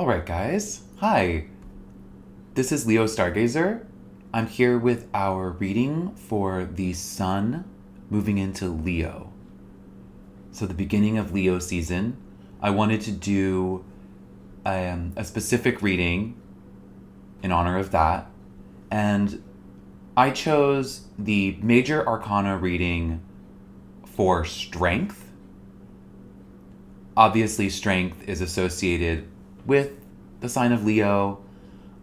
All right, guys. Hi. This is Leo Stargazer. I'm here with our reading for the sun moving into Leo. So the beginning of Leo season. I wanted to do a specific reading in honor of that. And I chose the major arcana reading for strength. Obviously, strength is associated with the sign of Leo.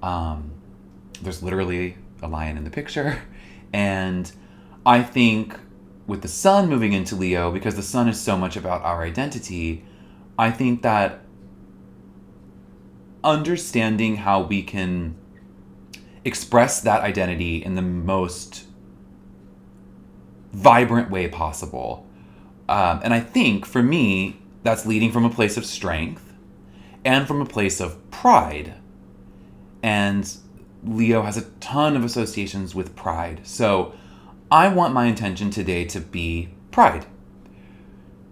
There's literally a lion in the picture. And I think with the sun moving into Leo, because the sun is so much about our identity, I think that understanding how we can express that identity in the most vibrant way possible. And I think for me, that's leading from a place of strength and from a place of pride. And Leo has a ton of associations with pride. So I want my intention today to be pride.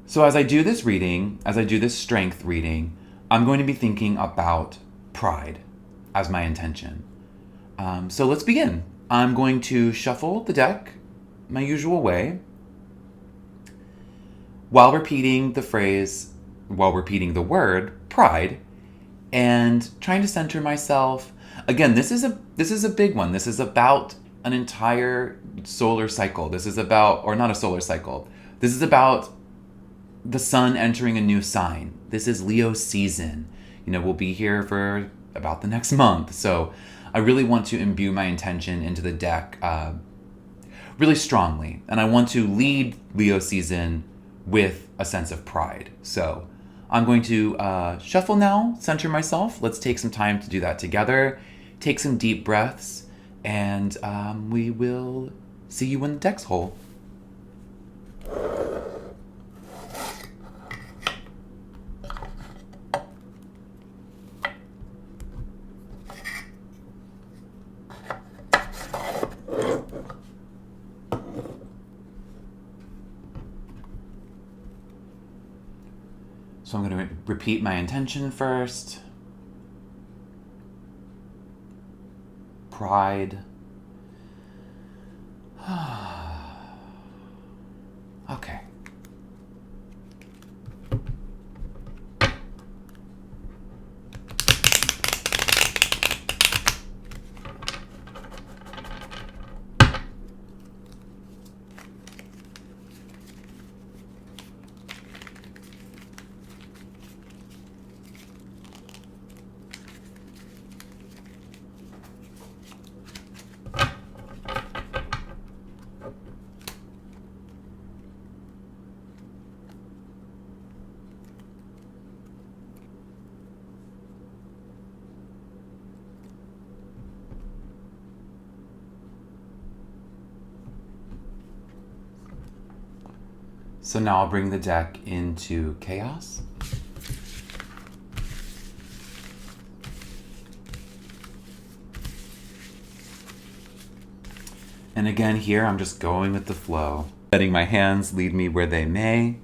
So as I do this reading, as I do this strength reading, I'm going to be thinking about pride as my intention. So let's begin. I'm going to shuffle the deck my usual way while repeating the word pride, and trying to center myself. Again, this is a big one. This is about an entire solar cycle. This is about, or not a solar cycle. This is about the sun entering a new sign. This is Leo season. We'll be here for about the next month. So I really want to imbue my intention into the deck really strongly. And I want to lead Leo season with a sense of pride. So I'm going to shuffle now, center myself. Let's take some time to do that together. Take some deep breaths, and we will see you when the deck's whole. So I'm going to repeat my intention first. Pride. Okay. So now I'll bring the deck into chaos. And again here, I'm just going with the flow. Letting my hands lead me where they may.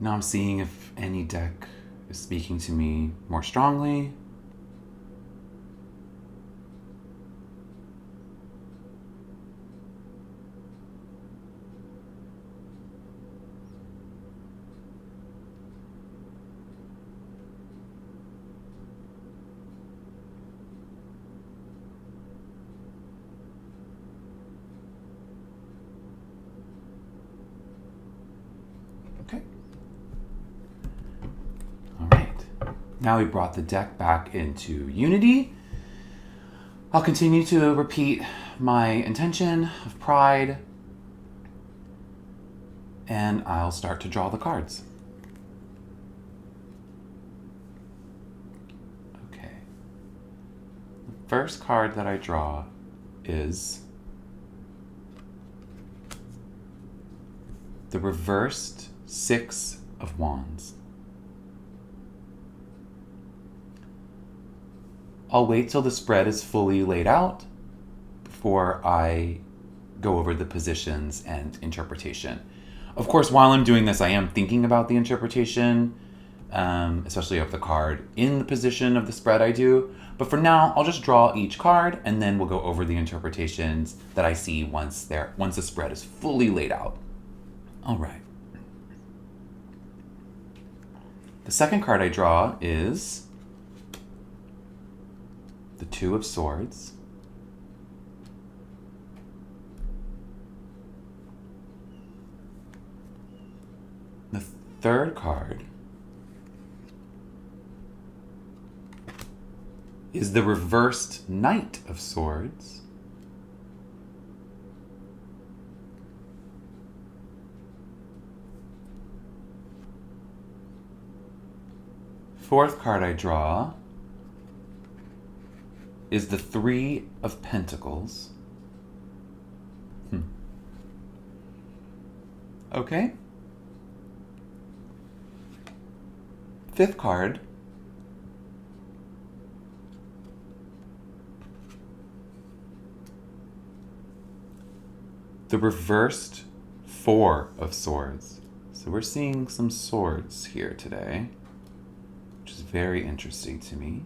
Now I'm seeing if any deck is speaking to me more strongly. Okay. All right. Now we brought the deck back into unity. I'll continue to repeat my intention of pride, and I'll start to draw the cards. Okay. The first card that I draw is the reversed Six of Wands. I'll wait till the spread is fully laid out before I go over the positions and interpretation. Of course, while I'm doing this, I am thinking about the interpretation, especially of the card in the position of the spread I do. But for now, I'll just draw each card, and then we'll go over the interpretations that I see once the spread is fully laid out. All right. The second card I draw is the Two of Swords. The third card is the reversed Knight of Swords. Fourth card I draw is the Three of Pentacles. Okay. Fifth card the reversed Four of Swords. So we're seeing some swords here today, which is very interesting to me.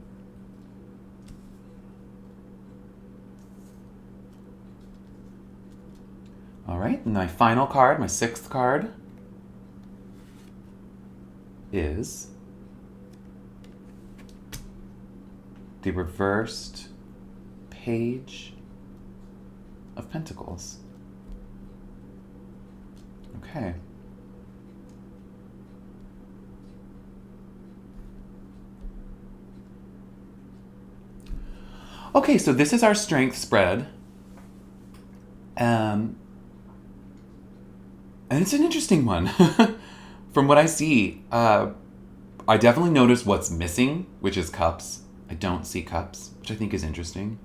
All right, and my final card, my sixth card, is the reversed Page of Pentacles. Okay. Okay, so this is our strength spread. And it's an interesting one. From what I see, I definitely notice what's missing, which is cups. I don't see cups, which I think is interesting.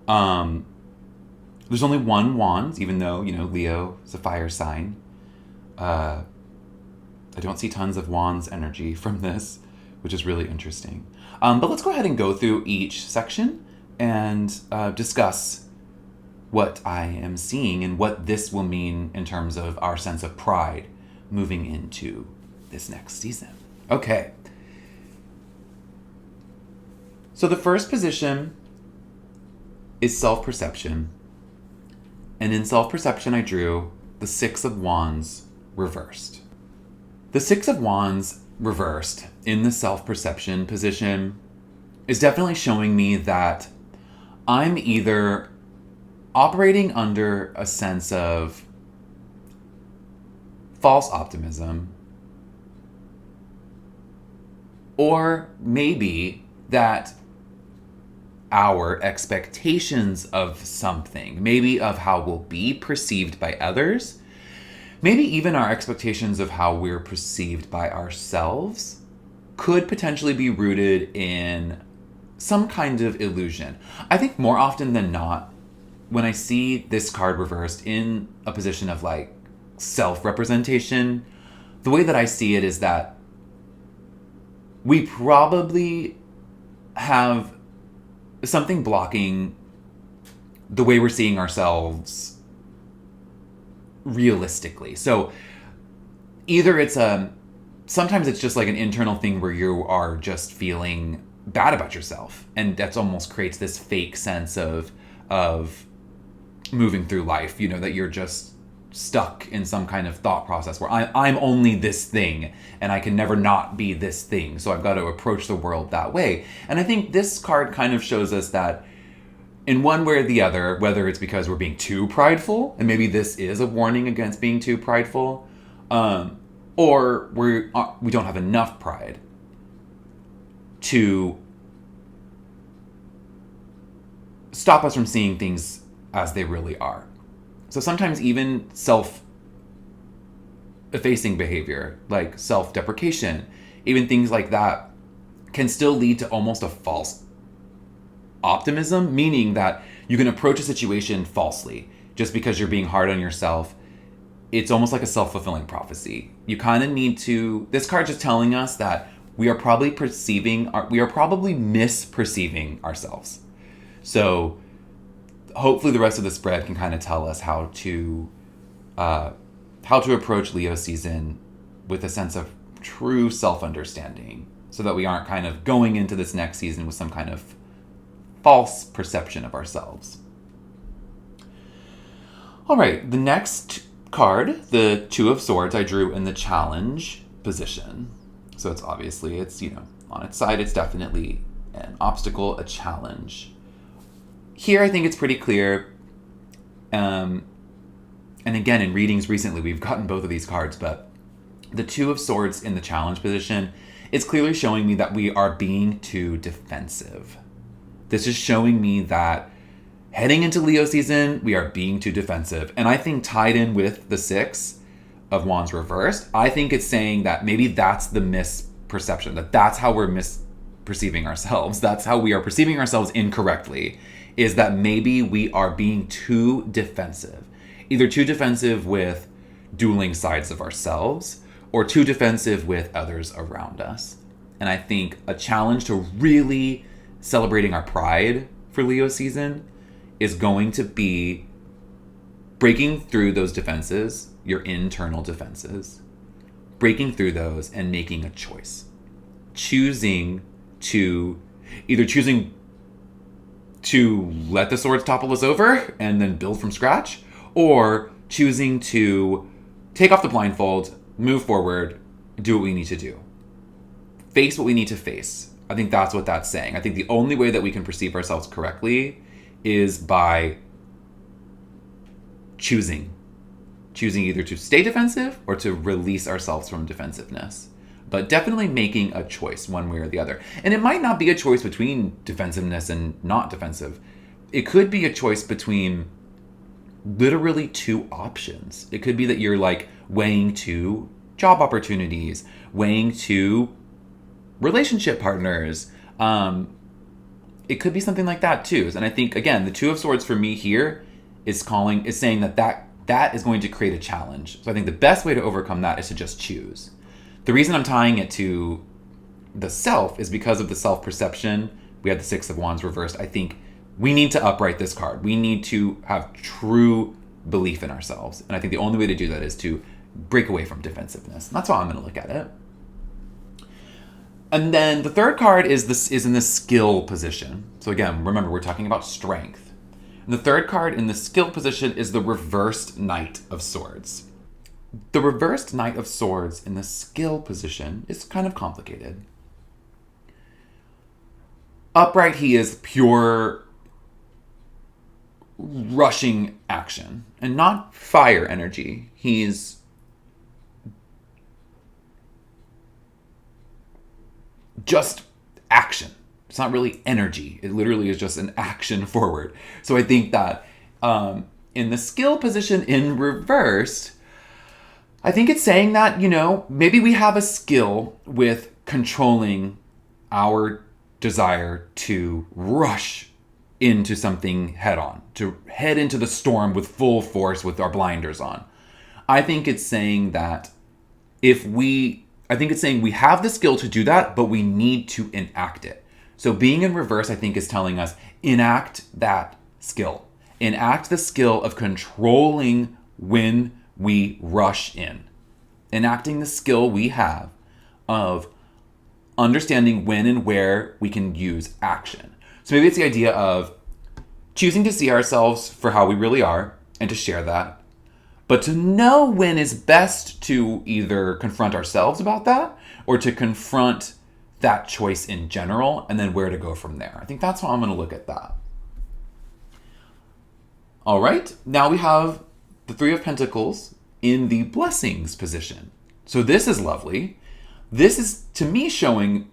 There's only one wand, even though, Leo is a fire sign. I don't see tons of wands energy from this, which is really interesting. But let's go ahead and go through each section and discuss what I am seeing and what this will mean in terms of our sense of pride moving into this next season. Okay. So the first position is self-perception. And in self-perception, I drew the Six of Wands reversed. The Six of Wands reversed in the self-perception position is definitely showing me that I'm either operating under a sense of false optimism, or maybe that our expectations of something, maybe of how we'll be perceived by others, maybe even our expectations of how we're perceived by ourselves, could potentially be rooted in some kind of illusion. I think more often than not, when I see this card reversed in a position of like self-representation, the way that I see it is that we probably have something blocking the way we're seeing ourselves realistically. So either sometimes it's just like an internal thing where you are just feeling bad about yourself, and that's almost creates this fake sense of moving through life, that you're just stuck in some kind of thought process where I'm only this thing and I can never not be this thing, so I've got to approach the world that way. And I think this card kind of shows us that in one way or the other, whether it's because we're being too prideful, and maybe this is a warning against being too prideful, or we don't have enough pride, to stop us from seeing things as they really are. So sometimes even self-effacing behavior, like self-deprecation, even things like that, can still lead to almost a false optimism, meaning that you can approach a situation falsely just because you're being hard on yourself. It's almost like a self-fulfilling prophecy. You kind of need to, this card's just telling us that we are probably misperceiving ourselves. So hopefully the rest of the spread can kind of tell us how to approach Leo season with a sense of true self-understanding, so that we aren't kind of going into this next season with some kind of false perception of ourselves. All right, the next card, the Two of Swords, I drew in the challenge position. So it's on its side, it's definitely an obstacle, a challenge. Here, I think it's pretty clear. And again, in readings recently, we've gotten both of these cards, but the Two of Swords in the challenge position is clearly showing me that we are being too defensive. This is showing me that heading into Leo season, we are being too defensive. And I think tied in with the Six of Wands reversed, I think it's saying that maybe that's the misperception, that's how we're misperceiving ourselves. That's how we are perceiving ourselves incorrectly, is that maybe we are being too defensive. Either too defensive with dueling sides of ourselves, or too defensive with others around us. And I think a challenge to really celebrating our pride for Leo season is going to be breaking through those defenses, your internal defenses, breaking through those and making a choice. Choosing to let the swords topple us over and then build from scratch, or choosing to take off the blindfold, move forward, do what we need to do. Face what we need to face. I think that's what that's saying. I think the only way that we can perceive ourselves correctly is by choosing either to stay defensive or to release ourselves from defensiveness. But definitely making a choice one way or the other. And it might not be a choice between defensiveness and not defensive. It could be a choice between literally two options. It could be that you're like weighing two job opportunities, weighing two relationship partners. It could be something like that too. And I think, again, the Two of Swords for me here is saying that is going to create a challenge. So I think the best way to overcome that is to just choose. The reason I'm tying it to the self is because of the self-perception. We had the Six of Wands reversed. I think we need to upright this card. We need to have true belief in ourselves. And I think the only way to do that is to break away from defensiveness. And that's how I'm going to look at it. And then the third card is in the skill position. So again, remember, we're talking about strength. And the third card in the skill position is the reversed Knight of Swords. The reversed Knight of Swords in the skill position is kind of complicated. Upright, he is pure rushing action and not fire energy. He's just action. It's not really energy. It literally is just an action forward. So I think that in the skill position in reversed, I think it's saying that, maybe we have a skill with controlling our desire to rush into something head on, to head into the storm with full force with our blinders on. I think it's saying that we have the skill to do that, but we need to enact it. So being in reverse, I think, is telling us enact that skill. Enact the skill of controlling when we rush in. Enacting the skill we have of understanding when and where we can use action. So maybe it's the idea of choosing to see ourselves for how we really are and to share that, but to know when is best to either confront ourselves about that or to confront that choice in general, and then where to go from there. I think that's how I'm going to look at that. All right, now we have the Three of Pentacles in the blessings position. So this is lovely. This is, to me, showing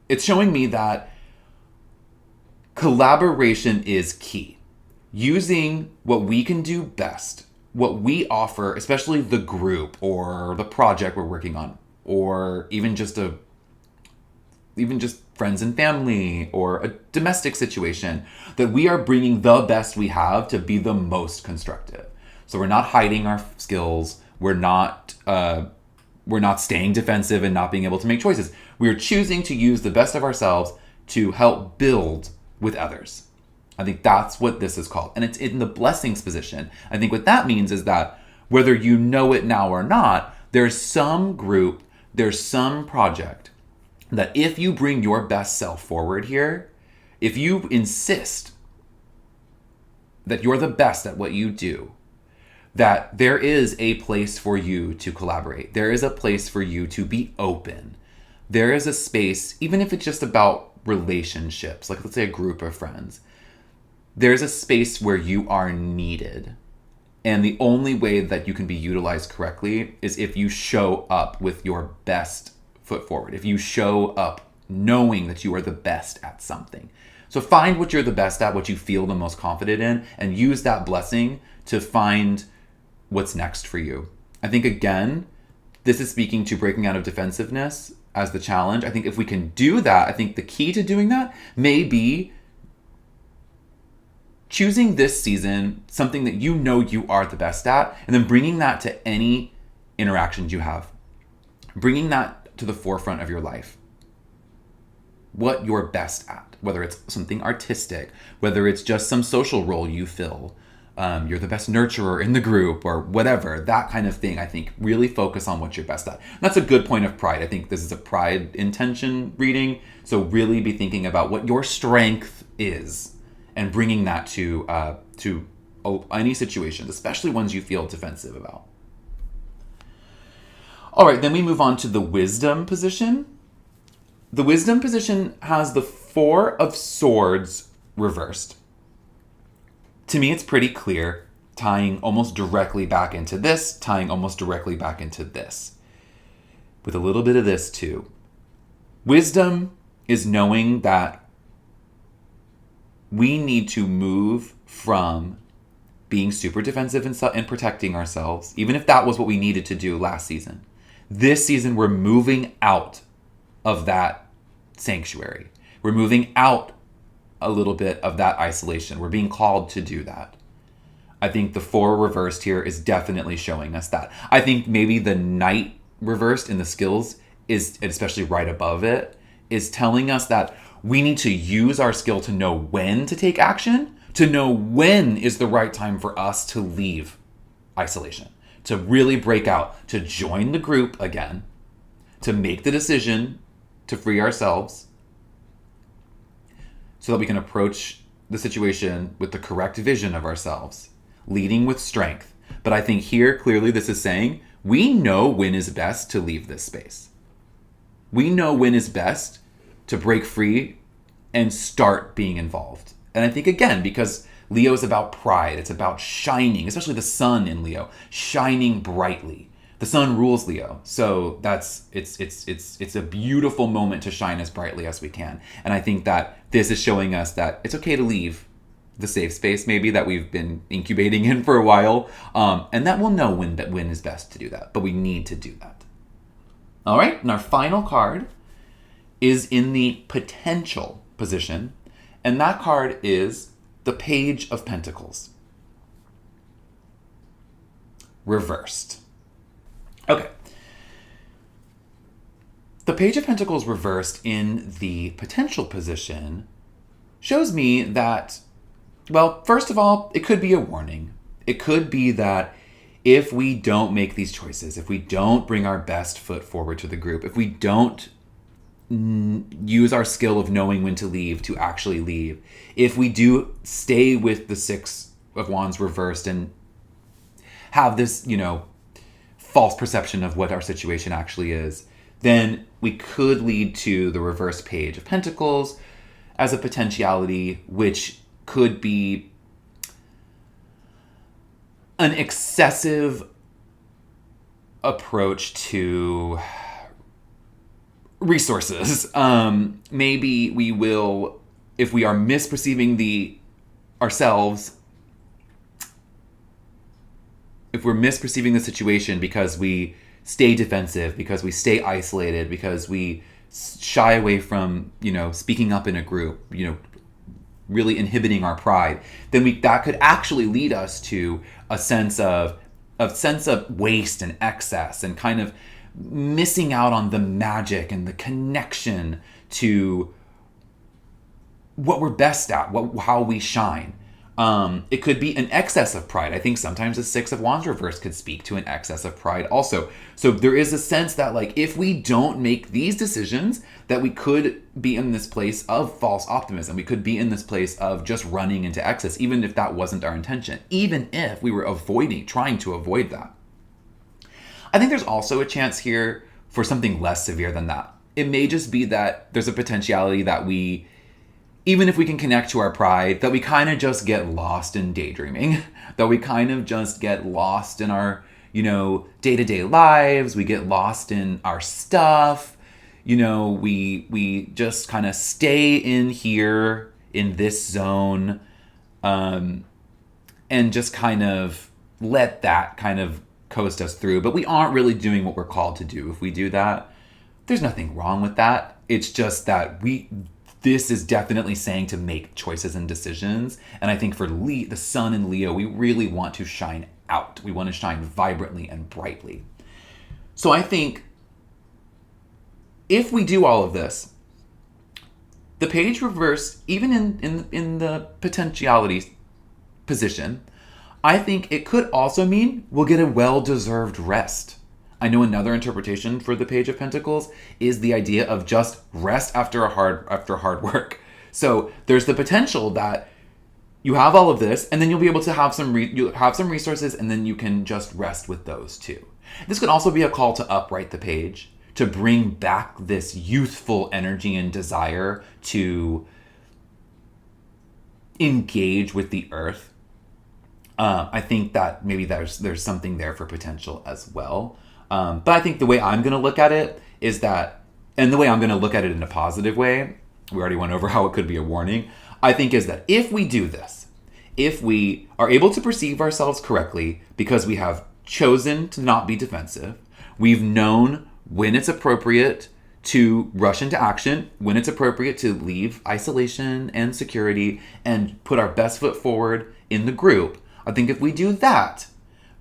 it's showing me that collaboration is key. Using what we can do best, what we offer, especially the group or the project we're working on, or even just friends and family or a domestic situation, that we are bringing the best we have to be the most constructive. So we're not hiding our skills. We're not staying defensive and not being able to make choices. We are choosing to use the best of ourselves to help build with others. I think that's what this is called. And it's in the blessings position. I think what that means is that whether you know it now or not, there's some group, there's some project that if you bring your best self forward here, if you insist that you're the best at what you do, that there is a place for you to collaborate. There is a place for you to be open. There is a space, even if it's just about relationships, like let's say a group of friends, there's a space where you are needed. And the only way that you can be utilized correctly is if you show up with your best foot forward. If you show up knowing that you are the best at something. So find what you're the best at, what you feel the most confident in, and use that blessing to find what's next for you. I think, again, this is speaking to breaking out of defensiveness as the challenge. I think if we can do that, I think the key to doing that may be choosing this season something that you know you are the best at, and then bringing that to any interactions you have. Bringing that to the forefront of your life. What you're best at, whether it's something artistic, whether it's just some social role you fill, you're the best nurturer in the group or whatever, that kind of thing. I think really focus on what you're best at. That's a good point of pride. I think this is a pride intention reading. So really be thinking about what your strength is and bringing that to any situations, especially ones you feel defensive about. All right, then we move on to the wisdom position. The wisdom position has the Four of Swords reversed. To me, it's pretty clear, tying almost directly back into this, tying almost directly back into this, with a little bit of this too. Wisdom is knowing that we need to move from being super defensive and protecting ourselves, even if that was what we needed to do last season. This season, we're moving out of that sanctuary. We're moving out a little bit of that isolation. We're being called to do that. I think the Four reversed here is definitely showing us that. I think maybe the Knight reversed in the skills is, especially right above it, is telling us that we need to use our skill to know when to take action, to know when is the right time for us to leave isolation, to really break out, to join the group again, to make the decision to free ourselves so that we can approach the situation with the correct vision of ourselves, leading with strength. But I think here, clearly, this is saying we know when is best to leave this space. We know when is best to break free and start being involved. And I think, again, because Leo is about pride, it's about shining, especially the sun in Leo, shining brightly. The sun rules Leo, so it's a beautiful moment to shine as brightly as we can. And I think that this is showing us that it's okay to leave the safe space maybe that we've been incubating in for a while, and that we'll know when is best to do that, but we need to do that. All right, and our final card is in the potential position, and that card is the Page of Pentacles. Reversed. Okay. The Page of Pentacles reversed in the potential position shows me that, well, first of all, it could be a warning. It could be that if we don't make these choices, if we don't bring our best foot forward to the group, if we don't use our skill of knowing when to leave to actually leave, if we do stay with the Six of Wands reversed and have this, false perception of what our situation actually is, then we could lead to the reverse Page of Pentacles as a potentiality, which could be an excessive approach to resources. Maybe we will, if we are misperceiving ourselves, if we're misperceiving the situation because we stay defensive, because we stay isolated, because we shy away from, speaking up in a group, really inhibiting our pride, then that could actually lead us to a sense of waste and excess, and kind of missing out on the magic and the connection to what we're best at, how we shine. It could be an excess of pride. I think sometimes the Six of Wands reverse could speak to an excess of pride also. So there is a sense that, like, if we don't make these decisions, that we could be in this place of false optimism. We could be in this place of just running into excess, even if that wasn't our intention, even if we were trying to avoid that. I think there's also a chance here for something less severe than that. It may just be that there's a potentiality that even if we can connect to our pride, that we kind of just get lost in daydreaming, that we kind of just get lost in our, day-to-day lives. We get lost in our stuff. We just kind of stay in here in this zone, and just kind of let that kind of coast us through. But we aren't really doing what we're called to do if we do that. There's nothing wrong with that. It's just that this is definitely saying to make choices and decisions. And I think for the sun in Leo, we really want to shine out. We want to shine vibrantly and brightly. So I think if we do all of this, the page reverse, even in the potentiality position, I think it could also mean we'll get a well-deserved rest. I know another interpretation for the Page of Pentacles is the idea of just rest after hard work. So there's the potential that you have all of this, and then you'll be able to have some resources, and then you can just rest with those too. This could also be a call to upright the page, to bring back this youthful energy and desire to engage with the earth. I think that maybe there's something there for potential as well. But I think the way I'm going to look at it is that, and the way I'm going to look at it in a positive way, we already went over how it could be a warning, I think is that if we do this, if we are able to perceive ourselves correctly because we have chosen to not be defensive, we've known when it's appropriate to rush into action, when it's appropriate to leave isolation and security and put our best foot forward in the group, I think if we do that,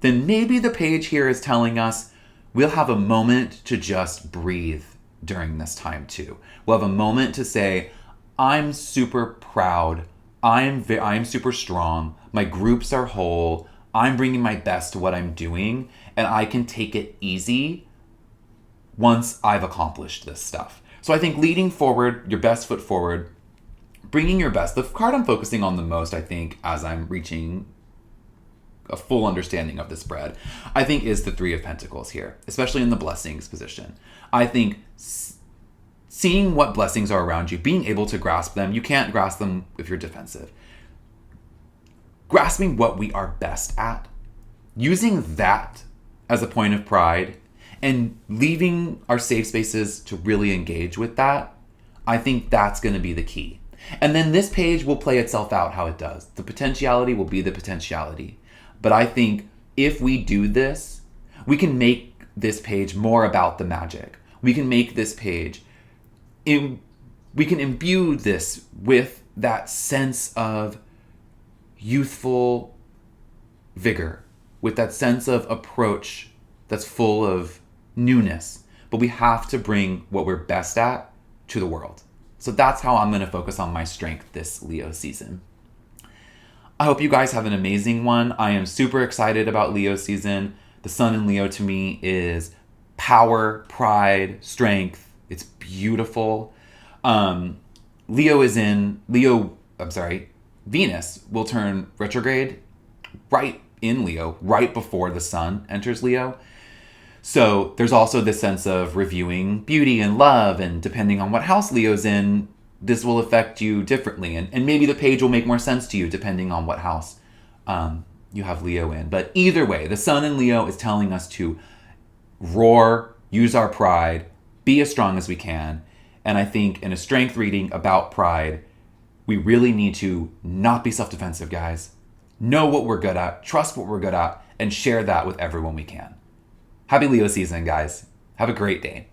then maybe the page here is telling us we'll have a moment to just breathe during this time too. We'll have a moment to say, I'm super proud. I'm super strong. My groups are whole. I'm bringing my best to what I'm doing, and I can take it easy once I've accomplished this stuff. So I think leading forward, your best foot forward, bringing your best. The card I'm focusing on the most, I think, as I'm reaching a full understanding of the spread, I think is the Three of Pentacles here, especially in the blessings position. I think seeing what blessings are around you, being able to grasp them, you can't grasp them if you're defensive. Grasping what we are best at, using that as a point of pride, and leaving our safe spaces to really engage with that, I think that's going to be the key. And then this page will play itself out how it does. The potentiality will be the potentiality. But I think if we do this, we can make this page more about the magic. We can make this page, we can imbue this with that sense of youthful vigor, with that sense of approach that's full of newness. But we have to bring what we're best at to the world. So that's how I'm going to focus on my strength this Leo season. I hope you guys have an amazing one. I am super excited about Leo season. The sun in Leo to me is power, pride, strength. It's beautiful. Venus will turn retrograde right in Leo, right before the sun enters Leo. So there's also this sense of reviewing beauty and love, and depending on what house Leo's in, this will affect you differently. And maybe the page will make more sense to you depending on what house you have Leo in. But either way, the sun in Leo is telling us to roar, use our pride, be as strong as we can. And I think in a strength reading about pride, we really need to not be self-defensive, guys. Know what we're good at, trust what we're good at, and share that with everyone we can. Happy Leo season, guys. Have a great day.